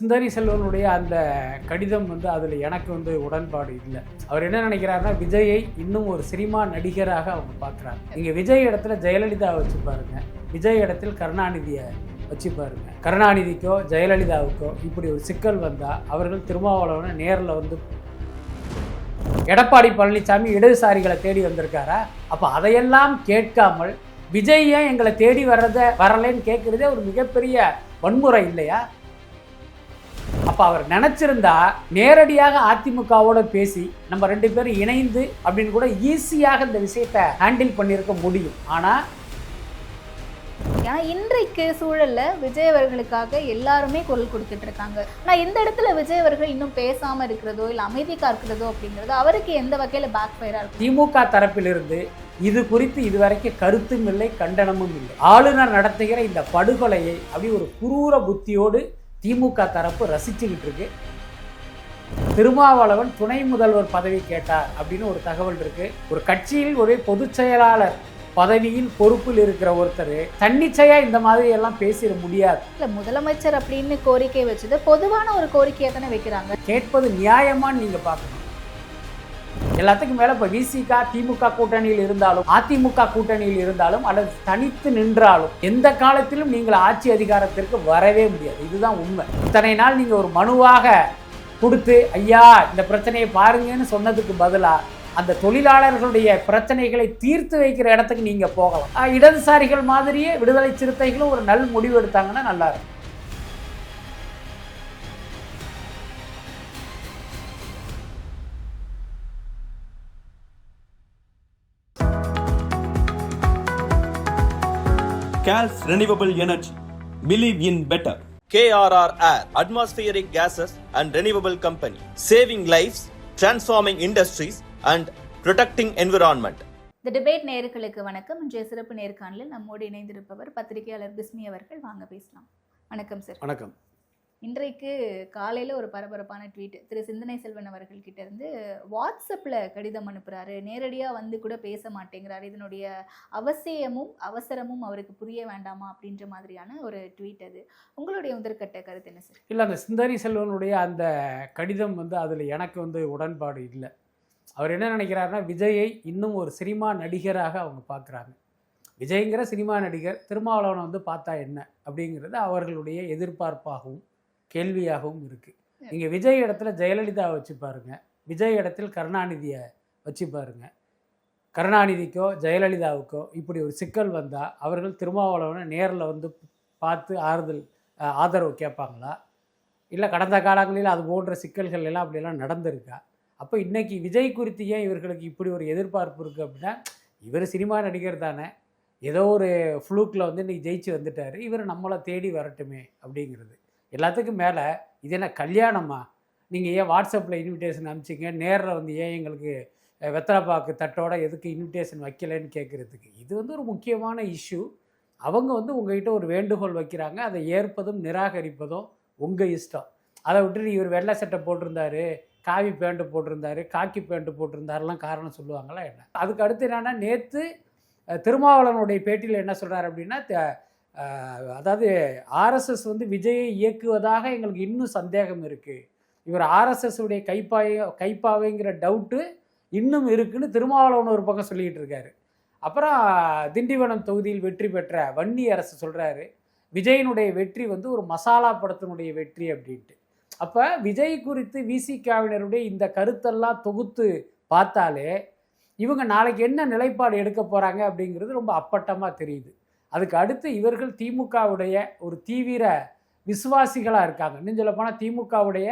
சிந்தனை செல்வனுடைய அந்த கடிதம் அதில் எனக்கு உடன்பாடு இல்லை. அவர் என்ன நினைக்கிறாருன்னா, விஜயை இன்னும் ஒரு சினிமா நடிகராக அவங்க பார்க்குறாங்க. நீங்கள் விஜய் இடத்துல ஜெயலலிதா வச்சு பாருங்க, விஜய் இடத்தில் கருணாநிதியை வச்சு பாருங்க. கருணாநிதிக்கோ ஜெயலலிதாவுக்கோ இப்படி ஒரு சிக்கல் வந்தால் அவர்கள் திருமாவளவனை நேரில் எடப்பாடி பழனிசாமி இடதுசாரிகளை தேடி வந்திருக்காரா? அப்போ அதையெல்லாம் கேட்காமல் விஜய் ஏன் எங்களை தேடி வரலன்னு கேட்குறதே ஒரு மிகப்பெரிய வன்முறை இல்லையா? அப்போ அவர் நினச்சிருந்தா நேரடியாக அதிமுகவோட பேசி நம்ம 2 பேரும் இணைந்து அப்படின்னு கூட ஈஸியாக இந்த விஷயத்தை ஹேண்டில் பண்ணியிருக்க முடியும். ஆனால் இன்றைக்கு சூழல்ல விஜய் அவர்களுக்காக எல்லாருமே குரல் கொடுத்துட்டு இருக்காங்க. ஆனால் இந்த இடத்துல விஜய் அவர்கள் இன்னும் பேசாம இருக்கிறதோ இல்லை அமைதி காக்கிறதோ அப்படிங்கிறது அவருக்கு எந்த வகையில பேக் ஃபயரா இருக்கும்? திமுக தரப்பிலிருந்து இது குறித்து இதுவரைக்கும் கருத்தும் இல்லை, கண்டனமும் இல்லை. ஆளுநர் நடத்துகிற இந்த படுகொலையை அப்படி ஒரு குரூர புத்தியோடு திமுக தரப்பு ரசிச்சுக்கிட்டு இருக்கு. திருமாவளவன் துணை முதல்வர் பதவி கேட்டார் அப்படின்னு ஒரு தகவல் இருக்கு. ஒரு கட்சியில் ஒரு பொதுச் செயலாளர் பதவியில் பொறுப்பில் இருக்கிற ஒருத்தர் தன்னிச்சையா இந்த மாதிரி எல்லாம் பேசிட முடியாது. இல்ல, முதலமைச்சர் அப்படின்னு கோரிக்கை வச்சது பொதுவான ஒரு கோரிக்கையை தானே வைக்கிறாங்க. கேட்பது நியாயமான்னு நீங்க பார்க்கணும். எல்லாத்துக்கும் மேல இப்ப விசிக திமுக கூட்டணியில் இருந்தாலும் அதிமுக கூட்டணியில் இருந்தாலும் அல்லது தனித்து நின்றாலும் எந்த காலத்திலும் நீங்கள் ஆட்சி அதிகாரத்திற்கு வரவே முடியாது. இதுதான் உண்மை. இத்தனை நாள் நீங்க ஒரு மனுவாக கொடுத்து ஐயா இந்த பிரச்சனையை பாருங்கன்னு சொன்னதுக்கு பதிலா அந்த தொழிலாளர்களுடைய பிரச்சனைகளை தீர்த்து வைக்கிற இடத்துக்கு நீங்க போகலாம். இடதுசாரிகள் மாதிரியே விடுதலை சிறுத்தைகளும் ஒரு நல்ல முடிவு எடுத்தாங்கன்னா நல்லா இருக்கும். CALS Renewable Energy. Believe in better. KRR Air, Atmospheric Gases and Renewable Company. Saving lives, transforming industries and protecting environment. The debate நேயர்களுக்கு வணக்கம். இன்றைய சிறப்பு நேர்காணலில் நம்மோடு இணைந்திருப்பவர் பத்திரிகையாளர் பிஸ்மி அவர்கள். வாங்க பேசலாம். வணக்கம் சார். வணக்கம். இன்றைக்கு காலையில் ஒரு பரபரப்பான ட்வீட் திரு சிந்தனை செல்வன் அவர்கள்கிட்ட இருந்து வாட்ஸ்அப்பில் கடிதம் அனுப்புகிறாரு. நேரடியாக வந்து கூட பேச மாட்டேங்கிறாரு. இதனுடைய அவசரமும் அவருக்கு புரிய வேண்டாமா அப்படின்ற மாதிரியான ஒரு ட்வீட். அது உங்களுடைய முதற்கட்ட கருத்து என்ன சார்? இல்லை, அந்த சிந்தனை செல்வனுடைய அந்த கடிதம் அதில் எனக்கு உடன்பாடு இல்லை. அவர் என்ன நினைக்கிறாருன்னா, விஜயை இன்னும் ஒரு சினிமா நடிகராக அவங்க பார்க்குறாங்க. விஜய்ங்கிற சினிமா நடிகர் திருமாவளவனை பார்த்தா என்ன அப்படிங்கிறது அவர்களுடைய எதிர்பார்ப்பாகவும் கேள்வியாகவும் இருக்குது. நீங்கள் விஜய் இடத்துல ஜெயலலிதாவை வச்சு பாருங்கள், விஜய் இடத்தில் கருணாநிதியை வச்சு பாருங்கள். கருணாநிதிக்கோ ஜெயலலிதாவுக்கோ இப்படி ஒரு சிக்கல் வந்தால் அவர்கள் திருமாவளவனை நேரில் பார்த்து ஆதரவு கேட்பாங்களா? இல்லை கடந்த காலங்களில் அது போன்ற சிக்கல்கள் எல்லாம் அப்படியெல்லாம் நடந்திருக்கா? அப்போ இன்றைக்கி விஜய் குறித்து ஏன் இவர்களுக்கு இப்படி ஒரு எதிர்பார்ப்பு இருக்குது அப்படின்னா, இவர் சினிமா நடிகர் தானே, ஏதோ ஒரு ஃப்ளூக்கில் இன்றைக்கி ஜெயிச்சு வந்துட்டார், இவர் நம்மளை தேடி வரட்டுமே அப்படிங்கிறது. எல்லாத்துக்கும் மேலே இது என்ன கல்யாணமா? நீங்கள் ஏன் வாட்ஸ்அப்பில் இன்விடேஷன் அனுப்பிச்சிங்க, நேரில் ஏன் எங்களுக்கு வெத்தலைப்பாக்கு தட்டோட எதுக்கு இன்விடேஷன் வைக்கலைன்னு கேட்குறதுக்கு. இது ஒரு முக்கியமான இஷ்யூ. அவங்க உங்கள்கிட்ட ஒரு வேண்டுகோள் வைக்கிறாங்க, அதை ஏற்பதும் நிராகரிப்பதும் உங்கள் இஷ்டம். அதை விட்டுட்டு இவர் வெள்ளை சட்டை போட்டிருந்தாரு, காவி பேண்ட்டு போட்டிருந்தாரு, காக்கி பேண்ட்டு போட்டிருந்தாருலாம் காரணம் சொல்லுவாங்களா என்ன? அதுக்கு அடுத்து என்னன்னா, நேற்று திருமாவளவனுடைய பேட்டியில் என்ன சொல்கிறார் அப்படின்னா, அதாவது ஆர்எஸ்எஸ் விஜயை இயக்குவதாக எங்களுக்கு இன்னும் சந்தேகம் இருக்குது, இவர் ஆர்எஸ்எஸ் உடைய கைப்பாவைங்கிற டவுட்டு இன்னும் இருக்குன்னு திருமாவளவன் ஒரு பக்கம் சொல்லிக்கிட்டு இருக்காரு. அப்புறம் திண்டிவனம் தொகுதியில் வெற்றி பெற்ற வன்னி அரசு சொல்கிறாரு, விஜயினுடைய வெற்றி ஒரு மசாலா படத்தினுடைய வெற்றி அப்படின்ட்டு. அப்போ விஜய் குறித்து விசிகாவினருடைய இந்த கருத்தெல்லாம் தொகுத்து பார்த்தாலே இவங்க நாளைக்கு என்ன நிலைப்பாடு எடுக்க போகிறாங்க அப்படிங்கிறது ரொம்ப அப்பட்டமாக தெரியுது. அதுக்கு அடுத்து இவர்கள் திமுகவுடைய ஒரு தீவிர விசுவாசிகளாக இருக்காங்க. இன்னும் சொல்ல போனால் திமுகவுடைய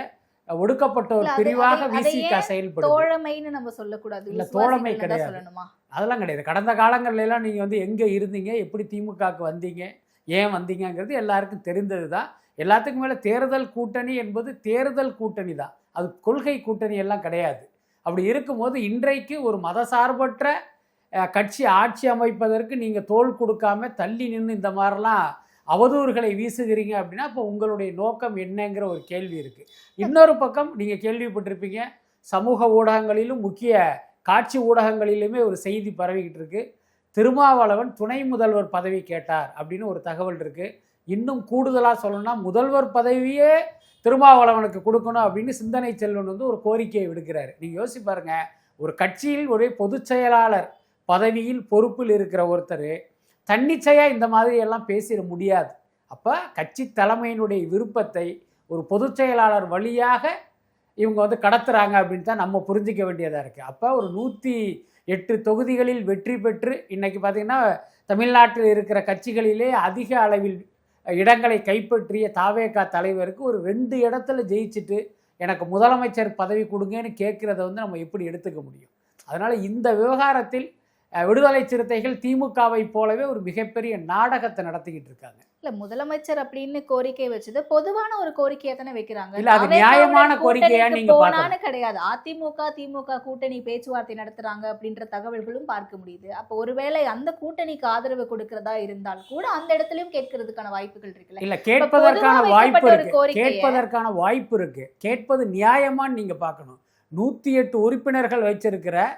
ஒடுக்கப்பட்ட ஒரு பிரிவாக விசிக செயல்படும். தோழமைன்னு நம்ம சொல்லக்கூடாது. இல்லை, தோழமை கிடையாது, அதெல்லாம் கிடையாது. கடந்த காலங்கள்லாம் நீங்கள் எங்கே இருந்தீங்க, எப்படி திமுகவுக்கு வந்தீங்க, ஏன் வந்தீங்கிறது எல்லாருக்கும் தெரிந்தது தான். எல்லாத்துக்கும் மேலே தேர்தல் கூட்டணி என்பது தேர்தல் கூட்டணி தான், அது கொள்கை கூட்டணி எல்லாம் கிடையாது. அப்படி இருக்கும்போது இன்றைக்கு ஒரு மதசார்பற்ற கட்சி ஆட்சி அமைப்பதற்கு நீங்கள் தோள் கொடுக்காம தள்ளி நின்று இந்த மாதிரிலாம் அவதூறுகளை வீசுகிறீங்க அப்படின்னா அப்போ உங்களுடைய நோக்கம் என்னங்கிற ஒரு கேள்வி இருக்குது. இன்னொரு பக்கம் நீங்கள் கேள்விப்பட்டிருப்பீங்க, சமூக ஊடகங்களிலும் முக்கிய காட்சி ஊடகங்களிலுமே ஒரு செய்தி பரவிக்கிட்டு இருக்கு, திருமாவளவன் துணை முதல்வர் பதவி கேட்டார் அப்படின்னு ஒரு தகவல் இருக்குது. இன்னும் கூடுதலாக சொல்லணும்னா முதல்வர் பதவியே திருமாவளவனுக்கு கொடுக்கணும் அப்படின்னு சிந்தனை செல்வன் வந்து ஒரு கோரிக்கையை விடுக்கிறாரு. நீங்கள் யோசிச்சு பாருங்க, ஒரு கட்சியில் ஒரு பொதுச் செயலாளர் பதவியில் பொறுப்பில் இருக்கிற ஒருத்தர் தன்னிச்சையாக இந்த மாதிரி எல்லாம் பேசிட முடியாது. அப்போ கட்சி தலைமையினுடைய விருப்பத்தை ஒரு பொதுச் செயலாளர் வழியாக இவங்க வந்து கடத்துறாங்க அப்படின்னு தான் நம்ம புரிஞ்சிக்க வேண்டியதாக இருக்குது. அப்போ ஒரு 108 தொகுதிகளில் வெற்றி பெற்று இன்றைக்கி பார்த்திங்கன்னா தமிழ்நாட்டில் இருக்கிற கட்சிகளிலே அதிக அளவில் இடங்களை கைப்பற்றிய தாவேகா தலைவருக்கு ஒரு 2 இடத்துல ஜெயிச்சுட்டு எனக்கு முதலமைச்சர் பதவி கொடுங்கன்னு கேட்குறத வந்து நம்ம எப்படி எடுத்துக்க முடியும்? அதனால் இந்த விவகாரத்தில் விடுதலை சிறுத்தைகள் திமுகவை போலவே ஒரு மிகப்பெரிய நாடகத்தை நடத்திக்கிட்டு இருக்காங்க. இல்ல முதலமைச்சர் அப்படின்னு கோரிக்கை வச்சது பொதுவான ஒரு கோரிக்கையா தானே வைக்கிறாங்க. இல்ல அது நியாயமான கோரிக்கையா நீங்க பார்க்கணும். கிடையாது. அதிமுக திமுக கூட்டணி பேச்சுவார்த்தை நடத்துறாங்க அப்படின்ற தகவல்களும் பார்க்க முடியுது. அப்ப ஒருவேளை அந்த கூட்டணிக்கு ஆதரவு கொடுக்கறதா இருந்தால் கூட அந்த இடத்துலயும் கேட்கறதுக்கான வாய்ப்புகள் இருக்குல்ல. இல்ல கேட்பதற்கான வாய்ப்பு இருக்கு, கேட்பதற்கான வாய்ப்பு இருக்கு. கேட்பது நியாயமான்னு நீங்க பார்க்கணும். 108 உறுப்பினர்கள் வச்சிருக்கிற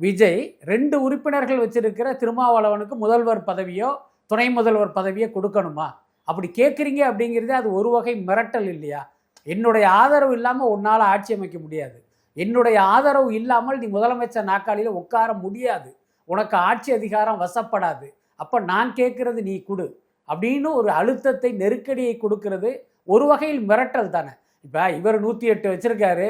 விஜய் 2 உறுப்பினர்கள் வச்சிருக்கிற திருமாவளவனுக்கு முதல்வர் பதவியோ துணை முதல்வர் பதவியை கொடுக்கணுமா? அப்படி கேட்குறீங்க அப்படிங்கிறது அது ஒரு வகை மிரட்டல் இல்லையா? என்னுடைய ஆதரவு இல்லாமல் உன்னால் ஆட்சி அமைக்க முடியாது, என்னுடைய ஆதரவு இல்லாமல் நீ முதலமைச்சர் நாற்காலியில் உட்கார முடியாது, உனக்கு ஆட்சி அதிகாரம் வசப்படாது, அப்போ நான் கேட்குறது நீ கொடு அப்படின்னு ஒரு அழுத்தத்தை நெருக்கடியை கொடுக்கறது ஒரு வகையில் மிரட்டல் தானே. இப்போ இவர் 108 வச்சுருக்காரு,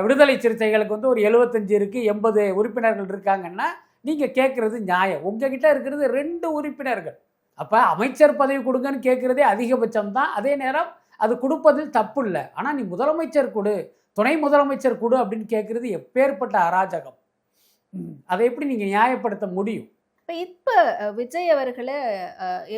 விடுதலை சிறுத்தைகளுக்கு வந்து ஒரு 75 இருக்குது, 80 உறுப்பினர்கள் இருக்காங்கன்னா நீங்கள் கேட்குறது நியாயம். உங்ககிட்ட இருக்கிறது 2 உறுப்பினர்கள். அப்போ அமைச்சர் பதவி கொடுங்கன்னு கேட்குறதே அதிகபட்சம் தான். அதே நேரம் அது கொடுப்பதில் தப்பு இல்லை. ஆனால் நீ முதலமைச்சர் கொடு, துணை முதலமைச்சர் கொடு அப்படின்னு கேட்குறது எப்பேற்பட்ட அராஜகம். அதை எப்படி நீங்கள் நியாயப்படுத்த முடியும்? இப்போ விஜய் அவர்களை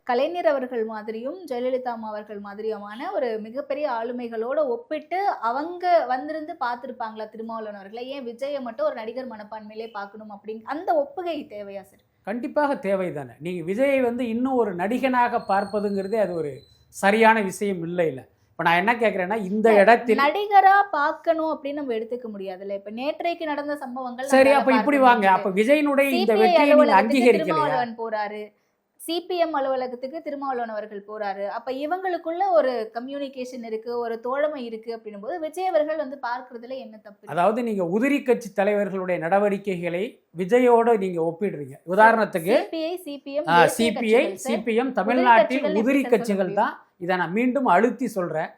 கலைஞர் அவர்கள் மாதிரியும் ஜெயலலிதா அம்மா அவர்கள் மாதிரியுமான ஒரு மிகப்பெரிய ஆளுமைகளோட ஒப்பிட்டு அவங்க வந்திருந்து பார்த்துருப்பாங்களா திருமாவளவன் அவர்களை? ஏன் விஜயை மட்டும் ஒரு நடிகர் மனப்பான்மையிலே பார்க்கணும் அப்படின்னு அந்த ஒப்புகை தேவையா சார்? கண்டிப்பாக தேவை தானே. நீங்கள் விஜயை வந்து இன்னும் ஒரு நடிகனாக பார்ப்பதுங்கிறதே அது ஒரு சரியான விஷயம் இல்லை. இப்போ நான் என்ன கேட்குறேன்னா, இந்த இடத்தில் நடிகரா பார்க்கணும் அப்படின்னு நம்ம எடுத்துக்க முடியாதுல்ல. இப்போ நேற்றைக்கு நடந்த சம்பவங்கள் சரி, அப்போ இப்படி வாங்க. அப்போ விஜயனுடைய இந்த வெற்றியை நீங்க அங்கீகரிக்கலையா? போறாரு, சிபிஎம் அலுவலகத்துக்கு திருமாவளவன் அவர்கள் போறாரு. அப்ப இவங்களுக்குள்ள ஒரு கம்யூனிகேஷன் இருக்கு, ஒரு தோழமை இருக்கு அப்படின்னும் போது விஜய் அவர்கள் வந்து பார்க்கறதுல என்ன தப்பு? அதாவது நீங்க உதிரி கட்சி தலைவர்களுடைய நடவடிக்கைகளை விஜயோட நீங்க ஒப்பிடுறீங்க. உதாரணத்துக்கு சிபிஐ சிபிஎம் தமிழ்நாட்டில் உதிரி கட்சிகள் தான். இதை நான் மீண்டும் அழுத்தி சொல்றேன்.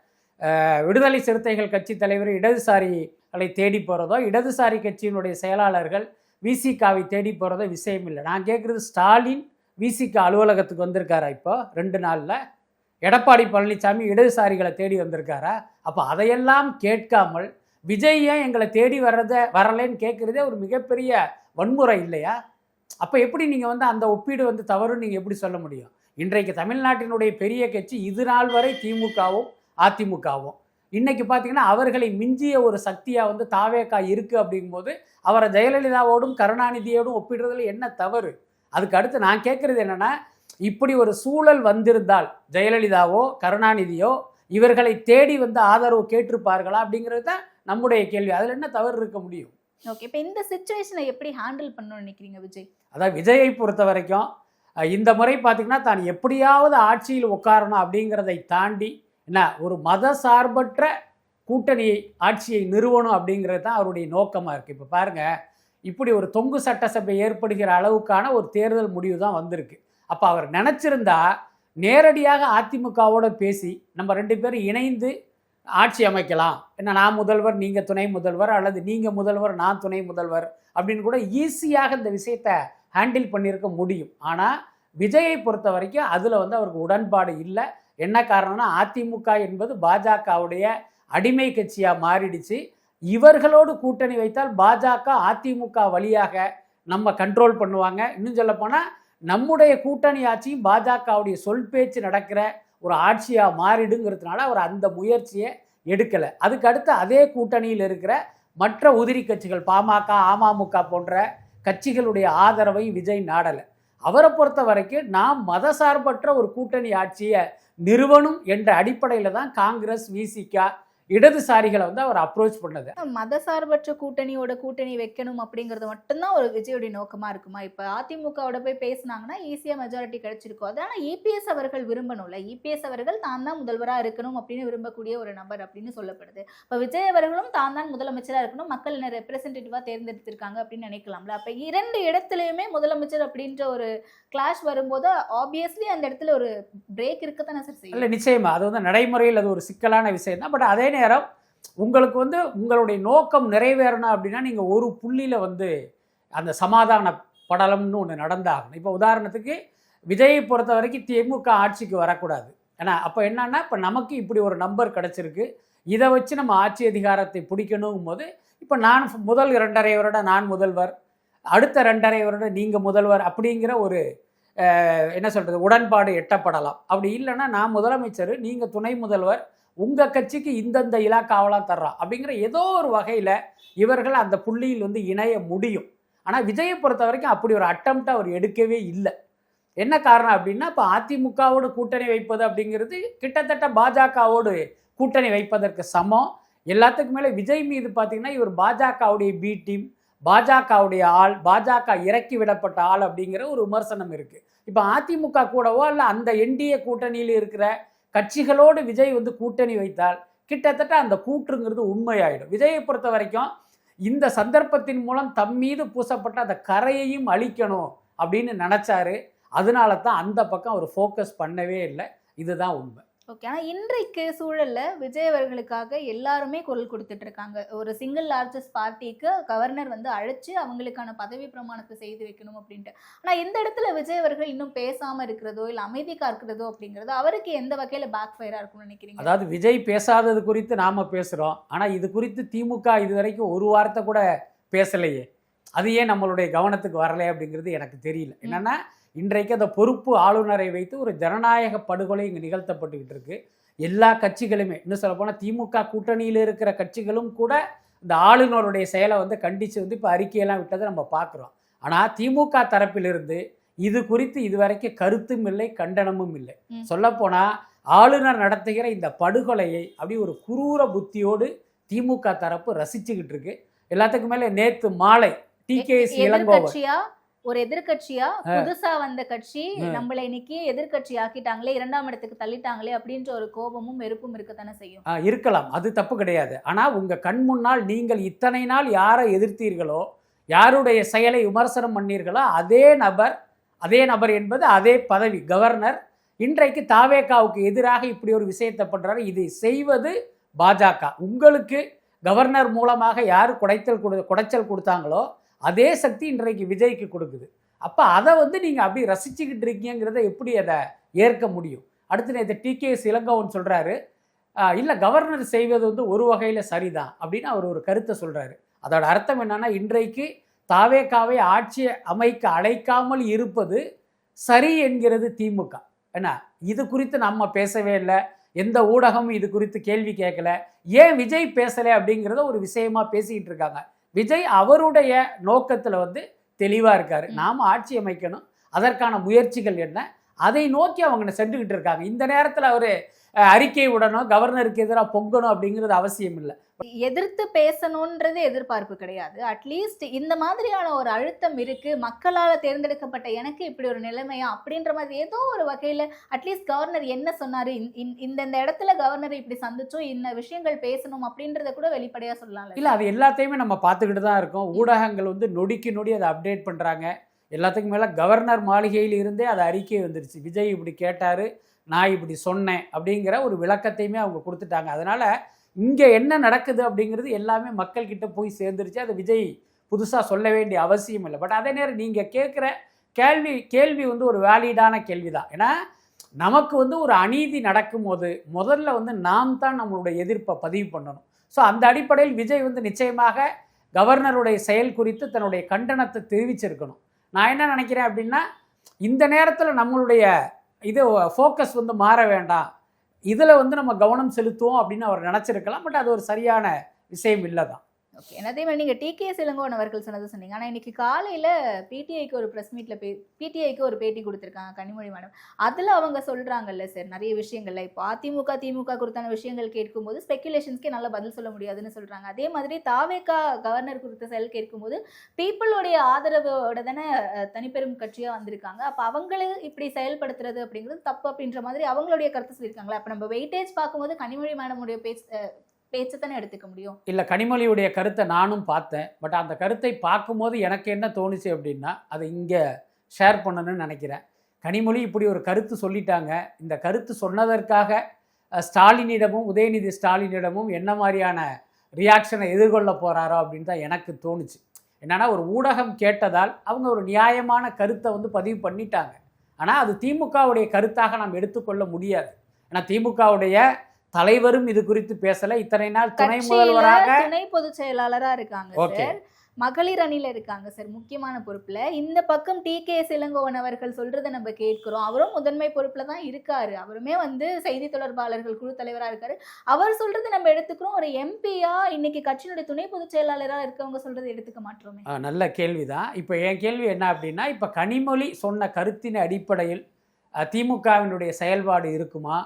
விடுதலை சிறுத்தைகள் கட்சி தலைவர் இடதுசாரிகளை தேடி போறதோ, இடதுசாரி கட்சியினுடைய செயலாளர்கள் விசிகாவை தேடி போறதோ விஷயம் இல்லை. நான் கேட்குறது, ஸ்டாலின் விசிக அலுவலகத்துக்கு வந்திருக்காரா? இப்போ 2 நாளில் எடப்பாடி பழனிசாமி இடதுசாரிகளை தேடி வந்திருக்காரா? அப்போ அதையெல்லாம் கேட்காமல் விஜய் ஏன் எங்களை தேடி வரலைன்னு கேட்குறதே ஒரு மிகப்பெரிய வன்முறை இல்லையா? அப்போ எப்படி நீங்கள் வந்து அந்த ஒப்பீடு வந்து தவறுன்னு நீங்கள் எப்படி சொல்ல முடியும்? இன்றைக்கு தமிழ்நாட்டினுடைய பெரிய கட்சி இது நாள் வரை திமுகவும் அதிமுகவும். இன்னைக்கு பார்த்தீங்கன்னா அவர்களை மிஞ்சிய ஒரு சக்தியாக வந்து தாவேகா இருக்குது. அப்படிங்கும்போது அவரை ஜெயலலிதாவோடும் கருணாநிதியோடும் ஒப்பிடுறதுல என்ன தவறு? அதுக்கு அடுத்து நான் கேட்குறது என்னென்னா, இப்படி ஒரு சூழல் வந்திருந்தால் ஜெயலலிதாவோ கருணாநிதியோ இவர்களை தேடி வந்து ஆதரவு கேட்டிருப்பார்களா அப்படிங்கிறது தான் நம்முடைய கேள்வி. அதில் என்ன தவறு இருக்க முடியும்? ஓகே, இப்போ இந்த சிச்சுவேஷனை எப்படி ஹேண்டில் பண்ணணும்னு நினைக்கிறீங்க விஜய்? அதான் விஜயை பொறுத்த வரைக்கும் இந்த முறை பார்த்திங்கன்னா தான் எப்படியாவது ஆட்சியில் உட்காரணும் அப்படிங்கிறதை தாண்டி என்ன ஒரு மத சார்பற்ற கூட்டணியை ஆட்சியை நிறுவனம் அப்படிங்கிறது தான் அவருடைய நோக்கமாக இருக்குது. இப்போ பாருங்கள், இப்படி ஒரு தொங்கு சட்டசபை ஏற்படுகிற அளவுக்கான ஒரு தேர்தல் முடிவு தான் வந்திருக்கு. அப்போ அவர் நினச்சிருந்தா நேரடியாக அதிமுகவோட பேசி நம்ம 2 பேரும் இணைந்து ஆட்சி அமைக்கலாம், என்ன நான் முதல்வர் நீங்கள் துணை முதல்வர், அல்லது நீங்கள் முதல்வர் நான் துணை முதல்வர் அப்படின்னு கூட ஈஸியாக இந்த விஷயத்தை ஹேண்டில் பண்ணியிருக்க முடியும். ஆனால் விஜயை பொறுத்த வரைக்கும் அதில் வந்து அவருக்கு உடன்பாடு இல்லை. என்ன காரணம்னா, அதிமுக என்பது பாஜகவுடைய அடிமை கட்சியாக மாறிடுச்சு. இவர்களோடு கூட்டணி வைத்தால் பாஜக அதிமுக வழியாக நம்ம கண்ட்ரோல் பண்ணுவாங்க. இன்னும் சொல்லப்போனால் நம்முடைய கூட்டணி ஆட்சியும் பாஜகவுடைய சொல் பேச்சு நடக்கிற ஒரு ஆட்சியாக மாறிடுங்கிறதுனால அவர் அந்த முயற்சியை எடுக்கலை. அதுக்கு அடுத்து அதே கூட்டணியில் இருக்கிற மற்ற உதிரி கட்சிகள் பாமக அமமுக போன்ற கட்சிகளுடைய ஆதரவை விஜய் நாடலை. அவரை பொறுத்த வரைக்கும் நாம் மதசார்பற்ற ஒரு கூட்டணி ஆட்சியை நிறுவனம் என்ற அடிப்படையில் தான் காங்கிரஸ் விசிக இடதுசாரிகளை வந்து அவர் அப்ரோச் பண்ணது. மதசார்பற்ற கூட்டணி வைக்கணும் அப்படிங்கிறது மட்டும்தான் ஒரு விஜயோடைய நோக்கமா இருக்குமா? இப்ப அதிமுகவோட போய் பேசினாங்கன்னா ஈஸியா மெஜாரிட்டி கிடைச்சிருக்கும். அதனால இபிஎஸ் அவர்கள் விரும்பணும்ல. இபிஎஸ் அவர்கள் தான் தான் முதல்வரா இருக்கணும் அப்படின்னு விரும்பக்கூடிய ஒரு நபர் அப்படின்னு சொல்லப்படுது. இப்ப விஜய் அவர்களும் தான் தான் முதலமைச்சரா இருக்கணும், மக்கள் என்ன ரெப்ரசன்டேட்டிவா தேர்ந்தெடுத்திருக்காங்க அப்படின்னு நினைக்கலாம்ல. அப்ப 2 இடத்துலயுமே முதலமைச்சர் அப்படின்ற ஒரு கிளாஷ் வரும்போது ஆப்வியஸ்லி அந்த இடத்துல ஒரு பிரேக் இருக்கத்தானே சார் செய்யும். இல்லை, நிச்சயமா அது வந்து நடைமுறையில் அது ஒரு சிக்கலான விஷயம் தான். பட் அதே நேரம் உங்களுக்கு வந்து உங்களுடைய நோக்கம் நிறைவேறணும் அப்படின்னா நீங்கள் ஒரு புள்ளியில் வந்து அந்த சமாதான படலம்னு ஒன்று நடந்தாகணும். இப்போ உதாரணத்துக்கு விஜயை பொறுத்த வரைக்கும் திமுக ஆட்சிக்கு வரக்கூடாது. ஏன்னா அப்போ என்னன்னா, இப்போ நமக்கு இப்படி ஒரு நம்பர் கிடச்சிருக்கு, இதை வச்சு நம்ம ஆட்சி அதிகாரத்தை பிடிக்கணும் போது, இப்போ நான் முதல் 2.5 வருடம் நான் முதல்வர், அடுத்த 2.5 வருடம் நீங்கள் முதல்வர் அப்படிங்கிற ஒரு என்ன சொல்கிறது உடன்பாடு எட்டப்படலாம். அப்படி இல்லைன்னா நான் முதலமைச்சர், நீங்கள் துணை முதல்வர், உங்கள் கட்சிக்கு இந்தந்த இலாக்காவெல்லாம் தர்றோம் அப்படிங்கிற ஏதோ ஒரு வகையில் இவர்கள் அந்த புள்ளியில் வந்து இணைய முடியும். ஆனால் விஜயை பொறுத்த வரைக்கும் அப்படி ஒரு அட்டம்ப்ட் அவர் எடுக்கவே இல்லை. என்ன காரணம் அப்படின்னா, இப்போ அதிமுகவோடு கூட்டணி வைப்பது அப்படிங்கிறது கிட்டத்தட்ட பாஜகவோடு கூட்டணி வைப்பதற்கு சமம். எல்லாத்துக்கும் மேலே விஜய் மீது பார்த்தீங்கன்னா இவர் பாஜகவுடைய பி டீம், பாஜகவுடைய ஆள், பாஜக இறக்கி விடப்பட்ட ஆள் அப்படிங்கிற ஒரு விமர்சனம் இருக்குது. இப்போ அதிமுக கூடவோ இல்லை அந்த என்டிஏ கூட்டணியில் இருக்கிற கட்சிகளோடு விஜய் வந்து கூட்டணி வைத்தால் கிட்டத்தட்ட அந்த கூற்றுங்கிறது உண்மையாயிடும். விஜயை பொறுத்த வரைக்கும் இந்த சந்தர்ப்பத்தின் மூலம் தம் மீது பூசப்பட்ட அந்த கரையையும் அழிக்கணும் அப்படின்னு நினச்சாரு. அதனால தான் அந்த பக்கம் அவர் ஃபோக்கஸ் பண்ணவே இல்லை. இதுதான் உண்மை. ஓகே. ஆனால் இன்றைக்கு சூழலில் விஜய் அவர்களுக்காக எல்லாருமே குரல் கொடுத்துட்டு இருக்காங்க. ஒரு சிங்கிள் லார்ஜஸ்ட் பார்ட்டிக்கு கவர்னர் வந்து அழைச்சி அவங்களுக்கான பதவி பிரமாணத்தை செய்து வைக்கணும் அப்படின்ட்டு. ஆனால் இந்த இடத்துல விஜய் அவர்கள் இன்னும் பேசாமல் இருக்கிறதோ இல்லை அமைதி காக்கிறதோ அப்படிங்கிறது அவருக்கு எந்த வகையில் பேக் ஃபயராக இருக்கும்னு நினைக்கிறீங்க? அதாவது விஜய் பேசாதது குறித்து நாம் பேசுகிறோம், ஆனால் இது குறித்து திமுக இது வரைக்கும் ஒரு வார்த்தை கூட பேசலையே. அது ஏன் நம்மளுடைய கவனத்துக்கு வரலை அப்படிங்கிறது எனக்கு தெரியல. என்னென்னா, இன்றைக்கு அந்த பொறுப்பு ஆளுநரை வைத்து ஒரு ஜனநாயக படுகொலை இங்கே நிகழ்த்தப்பட்டுக்கிட்டு இருக்கு. எல்லா கட்சிகளுமே, இன்னும் சொல்லப்போனால் திமுக கூட்டணியில் இருக்கிற கட்சிகளும் கூட இந்த ஆளுநருடைய செயலை வந்து கண்டித்து வந்து இப்போ அறிக்கையெல்லாம் விட்டதை நம்ம பார்க்குறோம். ஆனால் திமுக தரப்பிலிருந்து இது குறித்து இதுவரைக்கும் கருத்தும் இல்லை, கண்டனமும் இல்லை. சொல்லப்போனால் ஆளுநர் நடத்துகிற இந்த படுகொலையை அப்படி ஒரு குரூர புத்தியோடு திமுக தரப்பு ரசிச்சுக்கிட்டு இருக்கு. எல்லாத்துக்கும் மேலே நேற்று மாலை டிகேஎஸ் இளங்கோவன் ஒரு எதிர்கட்சியா புதுசா வந்த கட்சி நம்மளை இன்னைக்கு எதிர்கட்சி ஆக்கிட்டாங்களே, 2ஆம் இடத்துக்கு தள்ளிட்டாங்களே அப்படின்ற ஒரு கோபமும் வெறுப்பும் இருக்கத்தானே செய்யும். இருக்கலாம், அது தப்பு கிடையாது. ஆனா உங்க கண் முன்னால் நீங்கள் இத்தனை நாள் யாரை எதிர்த்தீர்களோ, யாருடைய செயலை விமர்சனம் பண்ணீர்களோ, அதே நபர் என்பது அதே பதவி கவர்னர் இன்றைக்கு தாவேகாவுக்கு எதிராக இப்படி ஒரு விஷயத்தை பண்றாரு. இதை செய்வது பாஜக. உங்களுக்கு கவர்னர் மூலமாக யார் குடைச்சல் கொடுத்தாங்களோ அதே சக்தி இன்றைக்கு விஜய்க்கு கொடுக்குது. அப்போ அதை வந்து நீங்கள் அப்படி ரசிச்சுக்கிட்டு இருக்கீங்கிறத எப்படி அதை ஏற்க முடியும்? அடுத்து நேற்று டிகேஎஸ் இளங்கோவன் சொல்கிறாரு, இல்லை கவர்னர் செய்வது வந்து ஒரு வகையில் சரிதான் அப்படின்னு அவர் ஒரு கருத்தை சொல்கிறாரு. அதோட அர்த்தம் என்னன்னா, இன்றைக்கு தாவேகாவை ஆட்சியை அமைக்க அழைக்காமல் இருப்பது சரி என்கிறது திமுக. என்ன, இது குறித்து நம்ம பேசவே இல்லை, எந்த ஊடகமும் இது குறித்து கேள்வி கேட்கல, ஏன் விஜய் பேசலை அப்படிங்கிறத ஒரு விஷயமா பேசிக்கிட்டு இருக்காங்க. விஜய் அவருடைய நோக்கத்தில் வந்து தெளிவாக இருக்காரு. நாம் ஆட்சி அமைக்கணும், அதற்கான முயற்சிகள் என்ன, அதை நோக்கி அவங்க சென்றுக்கிட்டு இருக்காங்க. இந்த நேரத்தில் அவர் அறிக்கை விடணும், கவர்னருக்கு எதிராக பொங்கணும் அப்படிங்கிறது அவசியம் இல்லை. எதிர்த்து பேசணுன்றது எதிர்பார்ப்பு கிடையாது. அட்லீஸ்ட் இந்த மாதிரியான ஒரு அழுத்தம் இருக்கு, மக்களால் தேர்ந்தெடுக்கப்பட்ட எனக்கு இப்படி ஒரு நிலைமையா அப்படின்ற மாதிரி ஏதோ ஒரு வகையில் அட்லீஸ்ட் கவர்னர் என்ன சொன்னாரு, இந்த இடத்துல கவர்னரை இப்படி சந்திச்சோம், இந்த விஷயங்கள் பேசணும் அப்படின்றத கூட வெளிப்படையா சொல்லலாம். இல்லை, அது எல்லாத்தையுமே நம்ம பார்த்துக்கிட்டு தான் இருக்கோம். ஊடகங்கள் வந்து நொடிக்கு நொடி அதை அப்டேட் பண்ணுறாங்க. எல்லாத்துக்கும் மேலே கவர்னர் மாளிகையில் இருந்தே அது அறிக்கை வந்துருச்சு. விஜய் இப்படி கேட்டார், நான் இப்படி சொன்னேன் அப்படிங்கிற ஒரு விளக்கத்தையுமே அவங்க கொடுத்துட்டாங்க. அதனால் இங்கே என்ன நடக்குது அப்படிங்கிறது எல்லாமே மக்கள்கிட்ட போய் சேர்ந்துருச்சு. அதை விஜய் புதுசாக சொல்ல வேண்டிய அவசியம் இல்லை. பட் அதே நேரம் நீங்கள் கேட்குற கேள்வி வந்து ஒரு வேலிடான கேள்வி தான். ஏன்னா நமக்கு வந்து ஒரு அநீதி நடக்கும்போது முதல்ல வந்து நாம் தான் நம்மளுடைய எதிர்ப்பை பதிவு பண்ணணும். ஸோ அந்த அடிப்படையில் விஜய் வந்து நிச்சயமாக கவர்னருடைய செயல் குறித்து தன்னுடைய கண்டனத்தை தெரிவிச்சிருக்கணும். நான் என்ன நினைக்கிறேன் அப்படின்னா, இந்த நேரத்தில் நம்மளுடைய இது ஃபோக்கஸ் வந்து மாற வேண்டாம், இதில் வந்து நம்ம கவனம் செலுத்துவோம் அப்படின்னு அவர் நினச்சிருக்கலாம். பட் அது ஒரு சரியான விஷயம் இல்லை தான். ஓகே. அதே மாதிரி நீங்க டிகேஎஸ் இளங்கோவன் அவர்கள் சொன்னது சொன்னீங்க. ஆனா இன்னைக்கு காலையில பிடிஐக்கு ஒரு பிரஸ் மீட்ல பிடிஐக்கு ஒரு பேட்டி கொடுத்திருக்காங்க கனிமொழி மேடம். அதுல அவங்க சொல்றாங்கல்ல சார் நிறைய விஷயங்கள்ல இப்போ அதிமுக திமுக குறித்தான விஷயங்கள் கேட்கும்போது ஸ்பெகுலேஷன்ஸ்க்கே நல்லா பதில் சொல்ல முடியாதுன்னு சொல்றாங்க. அதே மாதிரி தாவேகா கவர்னர் குறித்த செயல் கேட்கும்போது பீப்புளுடைய ஆதரவோட தானே தனிப்பெரும் கட்சியா வந்திருக்காங்க. அப்ப அவங்களே இப்படி செயல்படுத்துறது அப்படிங்கிறது தப்பு அப்படின்ற மாதிரி அவங்களுடைய கருத்து சொல்லியிருக்காங்களா? அப்ப நம்ம வெயிட்டேஜ் பார்க்கும்போது கனிமொழி மேடமுடைய பேச்சு தானே எடுத்துக்க முடியும். இல்லை, கனிமொழியுடைய கருத்தை நானும் பார்த்தேன். பட் அந்த கருத்தை பார்க்கும்போது எனக்கு என்ன தோணுச்சு அப்படின்னா அதை இங்கே ஷேர் பண்ணணும்னு நினைக்கிறேன். கனிமொழி இப்படி ஒரு கருத்து சொல்லிட்டாங்க. இந்த கருத்து சொன்னதற்காக ஸ்டாலினிடமும் உதயநிதி ஸ்டாலினிடமும் என்ன மாதிரியான ரியாக்ஷனை எதிர்கொள்ள போகிறாரோ அப்படின்னு தான் எனக்கு தோணுச்சு. என்னன்னா, ஒரு ஊடகம் கேட்டதால் அவங்க ஒரு நியாயமான கருத்தை வந்து பதிவு பண்ணிட்டாங்க. ஆனால் அது திமுகவுடைய கருத்தாக நாம் எடுத்துக்கொள்ள முடியாது. ஏன்னா திமுகவுடைய தலைவரும் இது குறித்து பேசல. இத்தனை நாள் துணை முதல்வராக துணை பொதுச் செயலாளரா இருக்காங்க சார். மகளிர் அணியில இருக்காங்க சார் முக்கியமான பொறுப்புல. இந்த பக்கம் டிகேஎஸ் இளங்கோவன் அவர்கள் சொல்றதை நம்ம கேட்கிறோம். அவரும் முதன்மை பொறுப்புல தான் இருக்காரு. அவருமே வந்து செய்தி தொடர்பாளர்கள் குழு தலைவரா இருக்காரு. அவர் சொல்றது நம்ம எடுத்துக்கிறோம். ஒரு எம்பியா இன்னைக்கு கட்சியினுடைய துணை பொதுச் செயலாளரா இருக்கவங்க சொல்றதை எடுத்துக்க மாட்டோமே. நல்ல கேள்விதான். இப்போ என் கேள்வி என்ன அப்படின்னா, இப்போ கனிமொழி சொன்ன கருத்தின் அடிப்படையில் திமுகவினுடைய செயல்பாடு இருக்குமா,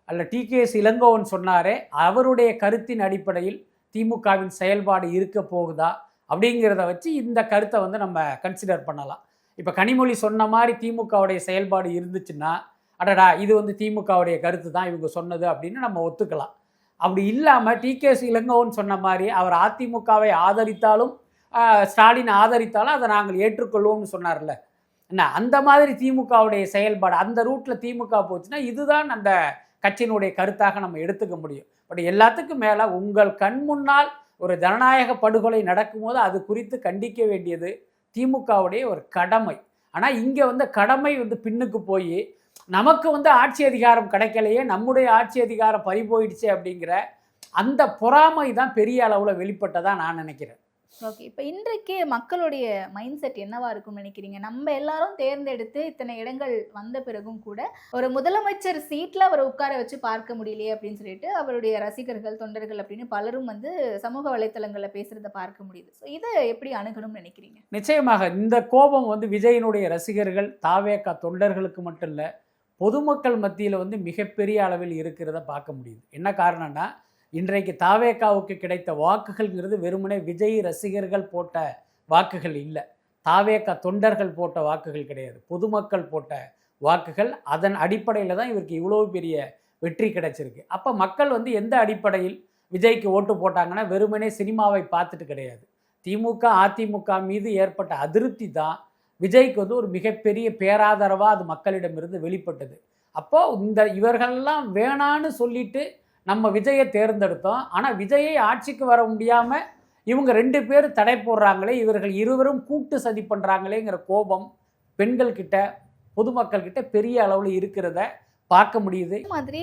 அல்ல டிகேஎஸ் இளங்கோவன் சொன்னாரே அவருடைய கருத்தின் அடிப்படையில் திமுகவின் செயல்பாடு இருக்க போகுதா அப்படிங்கிறத வச்சு இந்த கருத்தை வந்து நம்ம கன்சிடர் பண்ணலாம். இப்போ கனிமொழி சொன்ன மாதிரி திமுகவுடைய செயல்பாடு இருந்துச்சுன்னா, அடடா இது வந்து திமுகவுடைய கருத்து தான் இவங்க சொன்னது அப்படின்னு நம்ம ஒத்துக்கலாம். அப்படி இல்லாமல் டிகேஎஸ் இளங்கோவன் சொன்ன மாதிரி அவர் அதிமுகவை ஆதரித்தாலும் ஸ்டாலின் ஆதரித்தாலும் அதை நாங்கள் ஏற்றுக்கொள்வோம்னு சொன்னார்ல, என்ன அந்த மாதிரி திமுகவுடைய செயல்பாடு அந்த ரூட்டில் திமுக போச்சுன்னா இதுதான் அந்த கட்சியினுடைய கருத்தாக நம்ம எடுத்துக்க முடியும். பட் எல்லாத்துக்கும் மேலே உங்கள் கண் முன்னால் ஒரு ஜனநாயக படுகொலை நடக்கும்போது அது குறித்து கண்டிக்க வேண்டியது திமுகவுடைய ஒரு கடமை. ஆனால் இங்கே வந்து கடமை வந்து பின்னுக்கு போய் நமக்கு வந்து ஆட்சி அதிகாரம் கிடைக்கலையே, நம்முடைய ஆட்சி அதிகாரம் பறி போயிடுச்சு அப்படிங்கிற அந்த பொறாமை தான் பெரிய அளவில் வெளிப்பட்டதாக நான் நினைக்கிறேன். ஓகே. இப்போ இன்றைக்கு மக்களுடைய மைண்ட் செட் என்னவா இருக்கும்னு நினைக்கிறீங்க? நம்ம எல்லாரும் தேர்ந்தெடுத்து இத்தனை இடங்கள் வந்த பிறகும் கூட ஒரு முதலமைச்சர் சீட்ல அவரை உட்கார வச்சு பார்க்க முடியலையே அப்படின்னு சொல்லிட்டு அவருடைய ரசிகர்கள் தொண்டர்கள் அப்படின்னு பலரும் வந்து சமூக வலைத்தளங்கள்ல பேசுறத பார்க்க முடியுது. ஸோ இதை எப்படி அணுகணும்னு நினைக்கிறீங்க? நிச்சயமாக இந்த கோபம் வந்து விஜயினுடைய ரசிகர்கள் தாவேகா தொண்டர்களுக்கு மட்டும் இல்லை, பொதுமக்கள் மத்தியில் வந்து மிகப்பெரிய அளவில் இருக்கிறத பார்க்க முடியுது. என்ன காரணம்னா, இன்றைக்கு தாவேகாவுக்கு கிடைத்த வாக்குகள்ங்கிறது வெறுமனே விஜய் ரசிகர்கள் போட்ட வாக்குகள் இல்லை, தாவேகா தொண்டர்கள் போட்ட வாக்குகள் கிடையாது, பொதுமக்கள் போட்ட வாக்குகள். அதன் அடிப்படையில் தான் இவருக்கு இவ்வளோ பெரிய வெற்றி கிடைச்சிருக்கு. அப்போ மக்கள் வந்து எந்த அடிப்படையில் விஜய்க்கு ஓட்டு போட்டாங்கன்னா வெறுமனே சினிமாவை பார்த்துட்டு கிடையாது. திமுக அதிமுக மீது ஏற்பட்ட அதிருப்தி தான் விஜய்க்கு வந்து ஒரு மிகப்பெரிய பேராதரவாக அது மக்களிடமிருந்து வெளிப்பட்டது. அப்போது இவர்கள்லாம் வேணான்னு சொல்லிட்டு நம்ம விஜயை தேர்ந்தெடுத்தோம். ஆனால் விஜயை ஆட்சிக்கு வர முடியாமல் இவங்க 2 பேர் தடை போடுறாங்களே, இவர்கள் இருவரும் கூட்டு சதி பண்ணுறாங்களேங்கிற கோபம் பெண்கள்கிட்ட பொதுமக்கள்கிட்ட பெரிய அளவில் இருக்கிறத பார்க்க முடியுது. மாதிரி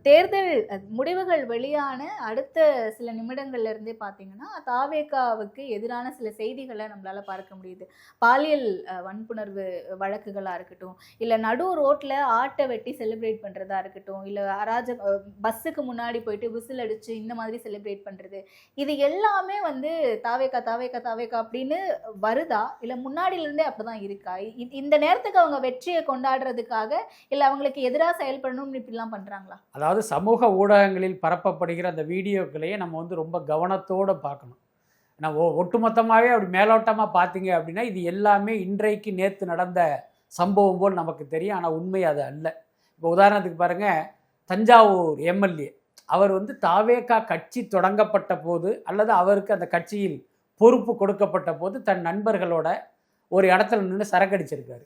தேர்தல் முடிவுகள் வெளியான அடுத்த சில நிமிடங்கள்ல இருந்தே பார்த்தீங்கன்னா தாவேகாவுக்கு எதிரான சில செய்திகளை நம்மளால பார்க்க முடியுது. பாலியல் வன்புணர்வு வழக்குகளாக இருக்கட்டும், இல்லை நடு ரோட்டில் ஆட்டை வெட்டி செலிப்ரேட் பண்ணுறதா இருக்கட்டும், இல்லை பஸ்ஸுக்கு முன்னாடி போயிட்டு விசில் அடித்து இந்த மாதிரி செலிப்ரேட் பண்ணுறது, இது எல்லாமே வந்து தாவேகா தாவேகா தாவேகா அப்படின்னு வருதா, இல்லை முன்னாடியிலேருந்தே அப்படி தான் இருக்கா? இந்த நேரத்துக்கு அவங்க வெற்றியை கொண்டாடுறதுக்காக இல்லை அவங்களுக்கு எதிராக செயல்படணும்னு இப்படிலாம் பண்ணுறாங்களா? அதாவது சமூக ஊடகங்களில் பரப்பப்படுகிற அந்த வீடியோக்களையே நம்ம வந்து ரொம்ப கவனத்தோடு பார்க்கணும். ஏன்னா ஒட்டுமொத்தமாகவே அப்படி மேலோட்டமாக பார்த்தீங்க அப்படின்னா இது எல்லாமே இன்றைக்கு நேற்று நடந்த சம்பவம் போல் நமக்கு தெரியும். ஆனால் உண்மை அது அல்ல. இப்போ உதாரணத்துக்கு பாருங்கள், தஞ்சாவூர் எம்எல்ஏ அவர் வந்து தாவேகா கட்சி தொடங்கப்பட்ட போது அல்லது அவருக்கு அந்த கட்சியில் பொறுப்பு கொடுக்கப்பட்ட போது தன் நண்பர்களோட ஒரு இடத்துல நின்று சரக்கடிச்சிருக்காரு.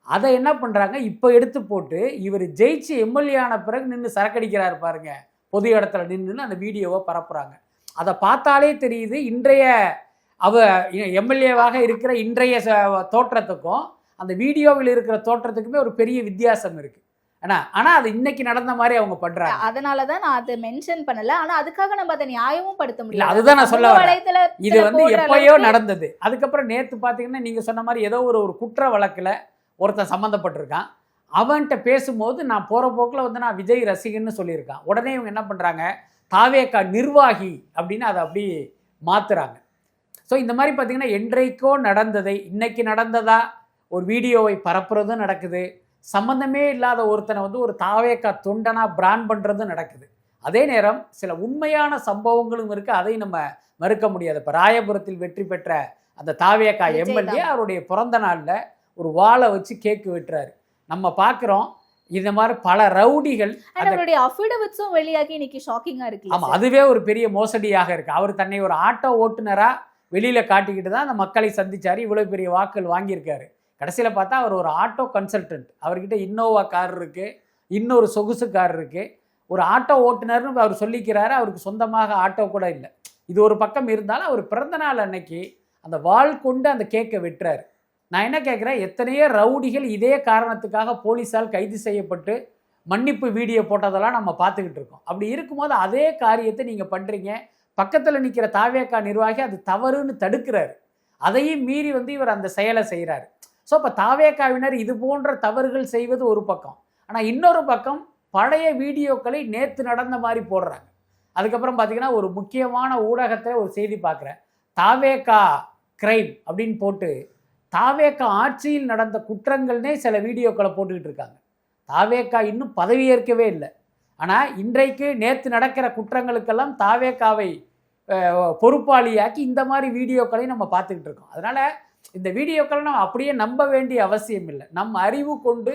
அதை என்ன பண்ணுறாங்க, இப்போ எடுத்து போட்டு இவர் ஜெயிச்சு எம்எல்ஏ ஆன பிறகு நின்று சரக்கடிக்கிறாரு பாருங்க, பொது இடத்துல நின்று அந்த வீடியோவை பரப்புகிறாங்க. அதை பார்த்தாலே தெரியுது இன்றைய எம்எல்ஏவாக இருக்கிற இன்றைய தோற்றத்துக்கும் அந்த வீடியோவில் இருக்கிற தோற்றத்துக்குமே ஒரு பெரிய வித்தியாசம் இருக்குது. ஆனால் அது இன்னைக்கு நடந்த மாதிரி அவங்க பண்றாங்க. அதனால தான் நான் அதை மென்ஷன் பண்ணல. ஆனா அதுக்காக நம்ம அதை நியாயமும் படுத்த முடியல. அதுதான் நான் சொல்ல வரேன். இது வந்து எப்பயோ நடந்தது. அதுக்கப்புறம் நேற்று பார்த்தீங்கன்னா நீங்க சொன்ன மாதிரி ஏதோ ஒரு குற்ற வழக்கில் ஒருத்தன் சம்மந்தப்பட்டிருக்கான். அவன்கிட்ட பேசும்போது நான் போகிற போக்கில் வந்து நான் விஜய் ரசிகன்னு சொல்லியிருக்கான். உடனே இவங்க என்ன பண்ணுறாங்க, தாவேகா நிர்வாகி அப்படின்னு அதை அப்படி மாற்றுறாங்க. ஸோ இந்த மாதிரி பார்த்திங்கன்னா என்றைக்கோ நடந்ததை இன்னைக்கு நடந்ததா ஒரு வீடியோவை பரப்புறதும் நடக்குது, சம்மந்தமே இல்லாத ஒருத்தனை வந்து ஒரு தாவேக்கா தொண்டனாக பிராண்ட் பண்ணுறதும் நடக்குது. அதே நேரம் சில உண்மையான சம்பவங்களும் இருக்குது, அதையும் நம்ம மறுக்க முடியாது. இப்போ ராயபுரத்தில் வெற்றி பெற்ற அந்த தாவேக்கா எம்எல்ஏ அவருடைய பிறந்த நாளில் ஒரு வாழை வச்சு கேக்கு வெட்டுறாரு. நம்ம பார்க்குறோம் இந்த மாதிரி பல ரவுடிகள் வெளியாகி இன்னைக்கு ஷாக்கிங்கா இருக்கு. ஆமாம், அதுவே ஒரு பெரிய மோசடியாக இருக்குது. அவர் தன்னை ஒரு ஆட்டோ ஓட்டுநராக வெளியில் காட்டிக்கிட்டு தான் அந்த மக்களை சந்திச்சார், இவ்வளோ பெரிய வாக்குகள் வாங்கியிருக்காரு. கடைசியில் பார்த்தா அவர் ஒரு ஆட்டோ கன்சல்டன்ட், அவர்கிட்ட இன்னோவா கார் இருக்குது, இன்னொரு சொகுசு கார் இருக்குது, ஒரு ஆட்டோ ஓட்டுநர்னு அவர் சொல்லிக்கிறாரு. அவருக்கு சொந்தமாக ஆட்டோ கூட இல்லை. இது ஒரு பக்கம் இருந்தாலும் அவர் பிறந்தநாள் அன்னைக்கு அந்த வாள் கொண்டு அந்த கேக்கை வெட்டுறாரு. நான் என்ன கேட்குறேன், எத்தனையோ ரவுடிகள் இதே காரணத்துக்காக போலீஸால் கைது செய்யப்பட்டு மன்னிப்பு வீடியோ போட்டதெல்லாம் நம்ம பார்த்துக்கிட்டு இருக்கோம். அப்படி இருக்கும்போது அதே காரியத்தை நீங்கள் பண்ணுறீங்க, பக்கத்தில் நிற்கிற தாவேக்கா நிர்வாகி அது தவறுன்னு தடுக்கிறாரு, அதையும் மீறி வந்து இவர் அந்த செயலை செய்கிறாரு. ஸோ இப்போ தாவேக்காவினர் இது போன்ற தவறுகள் செய்வது ஒரு பக்கம், ஆனால் இன்னொரு பக்கம் பழைய வீடியோக்களை நேற்று நடந்த மாதிரி போடுறாங்க. அதுக்கப்புறம் பார்த்தீங்கன்னா ஒரு முக்கியமான ஊடகத்தில் ஒரு செய்தி பார்க்குறேன், தாவேக்கா கிரைம் அப்படின்னு போட்டு தாவேக்கா ஆட்சியில் நடந்த குற்றங்கள்னே சில வீடியோக்களை போட்டுக்கிட்டு இருக்காங்க. தாவேக்கா இன்னும் பதவியேற்கவே இல்லை, ஆனால் இன்றைக்கு நேற்று நடக்கிற குற்றங்களுக்கெல்லாம் தாவேக்காவை பொறுப்பாளியாக்கி இந்த மாதிரி வீடியோக்களையும் நம்ம பார்த்துக்கிட்டு இருக்கோம். அதனால் இந்த வீடியோக்களை நம்ம அப்படியே நம்ப வேண்டிய அவசியம் இல்லை, நம்ம அறிவு கொண்டு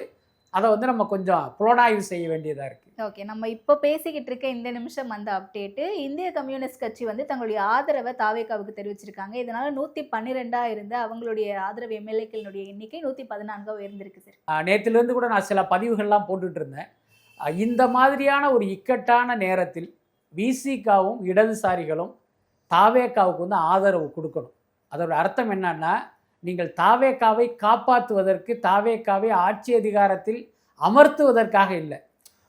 அதை வந்து நம்ம கொஞ்சம் புலனாய்வு செய்ய வேண்டியதாக இருக்குது. ஓகே, நம்ம இப்போ பேசிக்கிட்டு இருக்க இந்த நிமிஷம் அந்த அப்டேட்டு, இந்திய கம்யூனிஸ்ட் கட்சி வந்து தங்களுடைய ஆதரவை தாவேக்காவுக்கு தெரிவிச்சிருக்காங்க. இதனால 112 இருந்த அவங்களுடைய ஆதரவு எம்எல்ஏக்களுடைய எண்ணிக்கை 114 உயர்ந்திருக்கு சார். நேற்றுலேருந்து கூட நான் சில பதிவுகள்லாம் போட்டுட்டு இருந்தேன். இந்த மாதிரியான ஒரு இக்கட்டான நேரத்தில் விசிகாவும் இடதுசாரிகளும் தாவேக்காவுக்கு வந்து ஆதரவு கொடுக்கணும். அதோட அர்த்தம் என்னன்னா, நீங்கள் தாவேக்காவை காப்பாற்றுவதற்கு, தாவேக்காவை ஆட்சி அதிகாரத்தில் அமர்த்துவதற்காக இல்லை,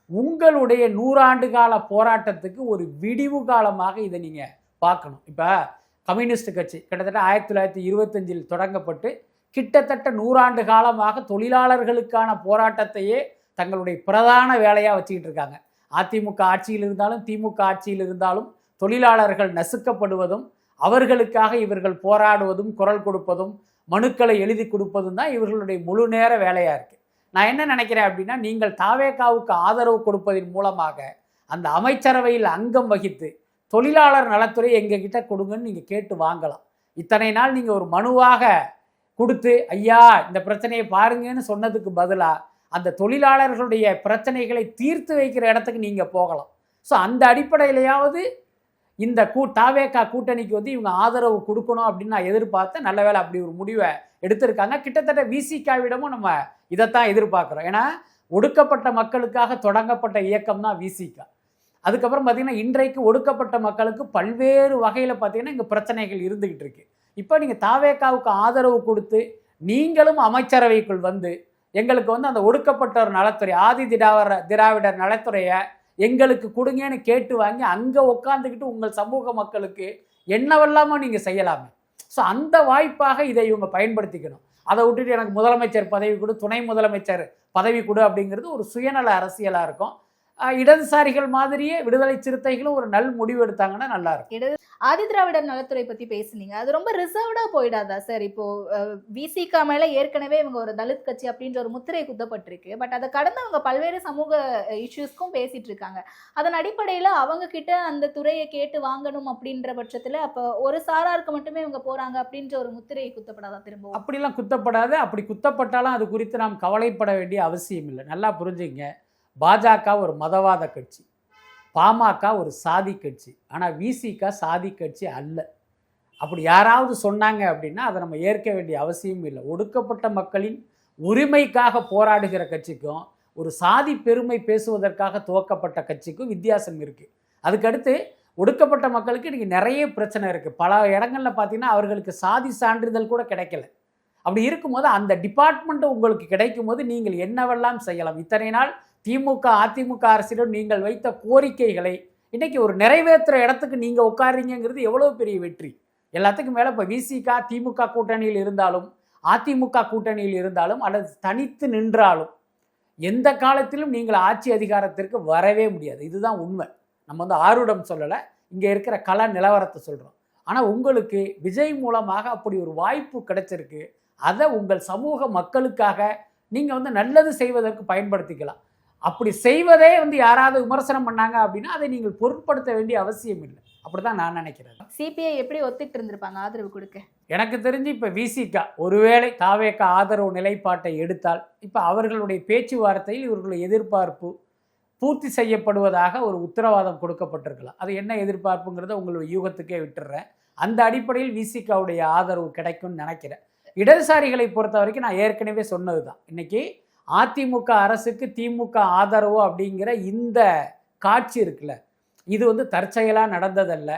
உங்களுடைய 100 ஆண்டு கால போராட்டத்துக்கு ஒரு விடிவு காலமாக இதை நீங்கள் பார்க்கணும். இப்போ கம்யூனிஸ்ட் கட்சி கிட்டத்தட்ட 1925 தொடங்கப்பட்டு கிட்டத்தட்ட 100 ஆண்டு காலமாக தொழிலாளர்களுக்கான போராட்டத்தையே தங்களுடைய பிரதான வேலையாக வச்சுக்கிட்டு இருக்காங்க. அதிமுக ஆட்சியில் இருந்தாலும் திமுக ஆட்சியில் இருந்தாலும் தொழிலாளர்கள் நசுக்கப்படுவதும் அவர்களுக்காக இவர்கள் போராடுவதும் குரல் கொடுப்பதும் மனுக்களை எழுதி கொடுப்பதும் தான் இவர்களுடைய முழு நேர வேலையாக இருக்குது. நான் என்ன நினைக்கிறேன் அப்படின்னா, நீங்கள் தாவேக்காவுக்கு ஆதரவு கொடுப்பதன் மூலமாக அந்த அமைச்சரவையில் அங்கம் வகித்து தொழிலாளர் நலத்துறை எங்ககிட்ட கொடுங்கன்னு நீங்கள் கேட்டு வாங்கலாம். இத்தனை நாள் நீங்கள் ஒரு மனுவாக கொடுத்து ஐயா இந்த பிரச்சனையை பாருங்கன்னு சொன்னதுக்கு பதிலாக அந்த தொழிலாளர்களுடைய பிரச்சனைகளை தீர்த்து வைக்கிற இடத்துக்கு நீங்கள் போகலாம். ஸோ அந்த அடிப்படையிலையாவது இந்த தாவேக்கா கூட்டணிக்கு வந்து இவங்க ஆதரவு கொடுக்கணும் அப்படின்னு நான் எதிர்பார்த்தேன். நல்ல வேளை அப்படி ஒரு முடிவை எடுத்திருக்காங்க. கிட்டத்தட்ட விசிகாவிடமும் நம்ம இதைத்தான் எதிர்பார்க்குறோம். ஏன்னா ஒடுக்கப்பட்ட மக்களுக்காக தொடங்கப்பட்ட இயக்கம் தான் விசிகா. அதுக்கப்புறம் பார்த்திங்கன்னா இன்றைக்கு ஒடுக்கப்பட்ட மக்களுக்கு பல்வேறு வகையில் பார்த்திங்கன்னா இங்கே பிரச்சனைகள் இருந்துக்கிட்டு இருக்கு. இப்போ நீங்கள் தாவேக்காவுக்கு ஆதரவு கொடுத்து நீங்களும் அமைச்சரவைக்குள் வந்து எங்களுக்கு வந்து அந்த ஒடுக்கப்பட்டவர் நலத்துறை, ஆதி திராவிடர் நலத்துறையை எங்களுக்கு கொடுங்கன்னு கேட்டு வாங்கி அங்கே உட்காந்துக்கிட்டு உங்கள் சமூக மக்களுக்கு என்னவெல்லாமோ நீங்கள் செய்யலாமே. ஸோ அந்த வாய்ப்பாக இதை இவங்க பயன்படுத்திக்கணும். அதை விட்டுட்டு எனக்கு முதலமைச்சர் பதவி கொடு, துணை முதலமைச்சர் பதவி கொடு அப்படிங்கிறது ஒரு சுயநல அரசியலாக இருக்கும். இடதுசாரிகள் மாதிரியே விடுதலை சிறுத்தைகளும் ஒரு நல் முடிவு எடுத்தாங்கன்னா நல்லா இருக்கும். ஆதி திராவிடர் நலத்துறை பத்தி பேசுனீங்க, அது ரொம்ப ரிசர்வ்டா போயிடாதா சார்? இப்போ விசிகா மேல ஏற்கனவே இவங்க ஒரு தலித் கட்சி அப்படின்ற ஒரு முத்திரை குத்தப்பட்டிருக்கு. பட் அதை கடந்து அவங்க பல்வேறு சமூக இஷ்யூஸ்க்கும் பேசிட்டு இருக்காங்க. அதன் அடிப்படையில அவங்க கிட்ட அந்த துறையை கேட்டு வாங்கணும் அப்படின்ற பட்சத்துல அப்ப ஒரு சாராருக்கு மட்டுமே இவங்க போறாங்க அப்படின்ற ஒரு முத்திரை குத்தப்படாதா? திரும்ப அப்படிலாம் குத்தப்படாது. அப்படி குத்தப்பட்டாலும் அது குறித்து நாம் கவலைப்பட வேண்டிய அவசியம் இல்லை. நல்லா புரிஞ்சுங்க, பாஜக ஒரு மதவாத கட்சி, பாமக ஒரு சாதி கட்சி, ஆனால் விசிகா சாதி கட்சி அல்ல. அப்படி யாராவது சொன்னாங்க அப்படின்னா அதை நம்ம ஏற்க வேண்டிய அவசியம் இல்லை. ஒடுக்கப்பட்ட மக்களின் உரிமைக்காக போராடுகிற கட்சிக்கும் ஒரு சாதி பெருமை பேசுவதற்காக துவக்கப்பட்ட கட்சிக்கும் வித்தியாசம் இருக்குது. அதுக்கடுத்து ஒடுக்கப்பட்ட மக்களுக்கு இன்றைக்கி நிறைய பிரச்சனை இருக்குது. பல இடங்களில் பார்த்தீங்கன்னா அவர்களுக்கு சாதி சான்றிதழ் கூட கிடைக்கல. அப்படி இருக்கும்போது அந்த டிபார்ட்மெண்ட்டு உங்களுக்கு கிடைக்கும் போது நீங்கள் என்னவெல்லாம் செய்யலாம். இத்தனை நாள் திமுக அதிமுக அரசிடம் நீங்கள் வைத்த கோரிக்கைகளை இன்றைக்கி ஒரு நிறைவேற்றுற இடத்துக்கு நீங்கள் உட்காருங்கிறது எவ்வளோ பெரிய வெற்றி. எல்லாத்துக்கும் மேலே இப்போ விசிகா திமுக கூட்டணியில் இருந்தாலும் அதிமுக கூட்டணியில் இருந்தாலும் அல்லது தனித்து நின்றாலும் எந்த காலத்திலும் நீங்கள் ஆட்சி அதிகாரத்திற்கு வரவே முடியாது. இதுதான் உண்மை. நம்ம வந்து ஆருடம் சொல்லலை, இங்கே இருக்கிற கள நிலவரத்தை சொல்கிறோம். ஆனால் உங்களுக்கு விஜய் மூலமாக அப்படி ஒரு வாய்ப்பு கிடைச்சிருக்கு. அதை உங்கள் சமூக மக்களுக்காக நீங்கள் வந்து நல்லது செய்வதற்கு பயன்படுத்திக்கலாம். அப்படி செய்வதே வந்து யாராவது விமர்சனம் பண்ணாங்க அப்படின்னா அதை நீங்கள் பொருட்படுத்த வேண்டிய அவசியம் இல்லை. அப்படிதான் நான் நினைக்கிறேன். சிபிஐ எப்படி ஒத்துக்கிட்டு இருந்திருப்பாங்க ஆதரவு கொடுக்க? எனக்கு தெரிஞ்சு இப்போ விசிகா ஒருவேளை தாவேக ஆதரவு நிலைப்பாட்டை எடுத்தால் இப்போ அவர்களுடைய பேச்சுவார்த்தையில் இவர்களுடைய எதிர்பார்ப்பு பூர்த்தி செய்யப்படுவதாக ஒரு உத்தரவாதம் கொடுக்கப்பட்டிருக்கலாம். அது என்ன எதிர்பார்ப்புங்கிறத உங்களுடைய யூகத்துக்கே விட்டுடுறேன். அந்த அடிப்படையில் விசிகாவுடைய ஆதரவு கிடைக்கும்னு நினைக்கிறேன். இடதுசாரிகளை பொறுத்த வரைக்கும் நான் ஏற்கனவே சொன்னது தான், இன்னைக்கு அதிமுக அரசுக்கு திமுக ஆதரவு அப்படிங்கிற இந்த காட்சி இருக்குல்ல, இது வந்து தற்செயலாக நடந்ததல்ல,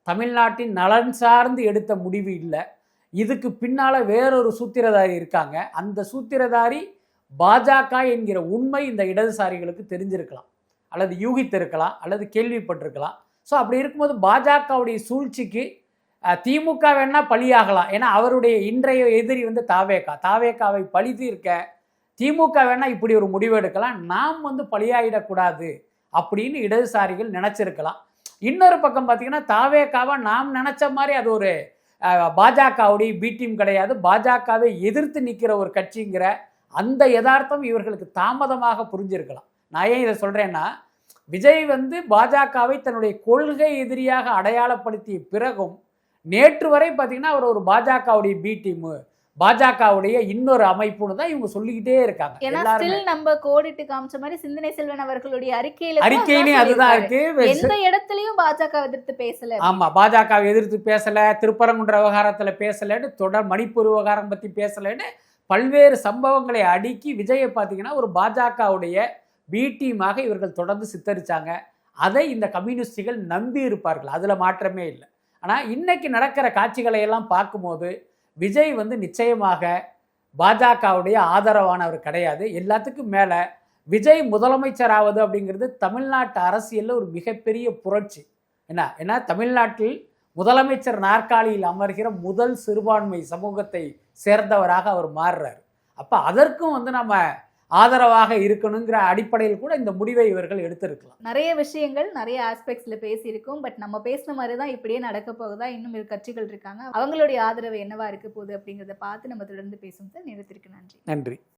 தமிழ்நாட்டின் நலன் சார்ந்து எடுத்த முடிவு இல்லை. இதுக்கு பின்னால் வேறொரு சூத்திரதாரி இருக்காங்க. அந்த சூத்திரதாரி பாஜக என்கிற உண்மை இந்த இடதுசாரிகளுக்கு தெரிஞ்சிருக்கலாம், அல்லது யூகித்திருக்கலாம், அல்லது கேள்விப்பட்டிருக்கலாம். ஸோ அப்படி இருக்கும்போது பாஜகவுடைய சூழ்ச்சிக்கு திமுக வேணா பலியாகலாம். ஏன்னா அவருடைய இன்றைய எதிரி வந்து தாவேகாவை பழி தீர்க்க திமுக வேணா இப்படி ஒரு முடிவு எடுக்கலாம், நாம் வந்து பலியாயிடக்கூடாது அப்படின்னு இடதுசாரிகள் நினச்சிருக்கலாம். இன்னொரு பக்கம் பார்த்தீங்கன்னா தாவேகாவை நாம் நினச்ச மாதிரி அது ஒரு பாஜகவுடைய பி டீம் கிடையாது, பாஜகவை எதிர்த்து நிற்கிற ஒரு கட்சிங்கிற அந்த யதார்த்தம் இவர்களுக்கு தாமதமாக புரிஞ்சிருக்கலாம். நான் ஏன் இதை சொல்கிறேன்னா, விஜய் வந்து பாஜகவை தன்னுடைய கொள்கை எதிரியாக அடையாளப்படுத்திய பிறகும் நேற்று வரை பார்த்தீங்கன்னா அவர் ஒரு பாஜகவுடைய பி டீமு, பாஜகவுடைய இன்னொரு அமைப்புன்னு தான் இவங்க சொல்லிக்கிட்டே இருக்காங்க. நம்ம கோடிட்டு காமிச்ச மாதிரி சிந்தனை செல்வன் அவர்களுடைய அறிக்கையிலையும் அதுதான் இருக்கு. எந்த இடத்துலயும் பாஜக எதிர்த்து பேசல. ஆமா, பாஜகவை எதிர்த்து பேசல, திருப்பரங்குன்ற விவகாரத்துல பேசலன்னு, தொடர் மணிப்பூர் விவகாரம் பத்தி பேசலன்னு பல்வேறு சம்பவங்களை அடுக்கி விஜயை பார்த்தீங்கன்னா ஒரு பாஜகவுடைய பி டீமாக இவர்கள் தொடர்ந்து சித்தரிச்சாங்க. அதை இந்த கம்யூனிஸ்டுகள் நம்பி இருப்பார்கள், அதுல மாற்றமே இல்லை. ஆனால் இன்னைக்கு நடக்கிற காட்சிகளை எல்லாம் பார்க்கும்போது விஜய் வந்து நிச்சயமாக பாஜகவுடைய ஆதரவானவர் கிடையாது. எல்லாத்துக்கும் மேலே விஜய் முதலமைச்சர் ஆவது அப்படிங்கிறது தமிழ்நாட்டு அரசியலில் ஒரு மிகப்பெரிய புரட்சி. ஏன்னா தமிழ்நாட்டில் முதலமைச்சர் நாற்காலியில் அமர்கிற முதல் சிறுபான்மை சமூகத்தை சேர்ந்தவராக அவர் மாறுறார். அப்போ அதற்கும் வந்து நம்ம ஆதரவாக இருக்கணுங்கிற அடிப்படையில் கூட இந்த முடிவை இவர்கள் எடுத்திருக்கலாம். நிறைய விஷயங்கள் நிறைய ஆஸ்பெக்ட்ஸில் பேசியிருக்கோம். பட் நம்ம பேசின மாதிரி தான் இப்படியே நடக்க போகுதா, இன்னும் இரு கட்சிகள் இருக்காங்க, அவங்களுடைய ஆதரவு என்னவா இருக்க போகுது அப்படிங்கிறத பார்த்து நம்ம தொடர்ந்து பேசும் சார். நேரத்திற்கு நன்றி. நன்றி.